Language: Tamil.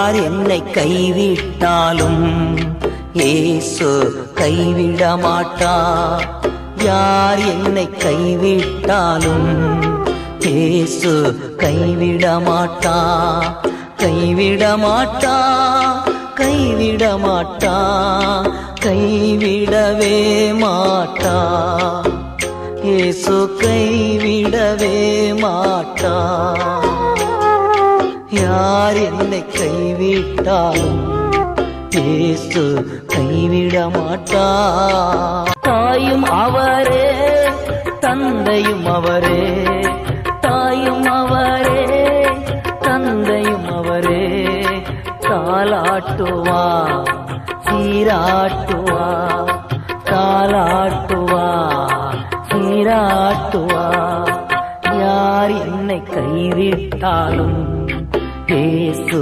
யார் என்னை கைவிட்டாலும் இயேசு கைவிட மாட்டார். யார் என்னை கைவிட்டாலும் இயேசு கைவிட மாட்டார். கைவிட மாட்டார், கைவிட மாட்டார், கைவிடவே மாட்டார். இயேசு கைவிடவே மாட்டார். யார் என்னை கைவிட்டாலும் இயேசு கைவிட மாட்டார். தாயும் அவரே, தந்தையும் அவரே, தாயும் அவரே, தந்தையும் அவரே. தாலாட்டுவா, சீராட்டுவா, தாலாட்டுவா, சீராட்டுவா. யார் என்னை கைவிட்டாலும் இயேசு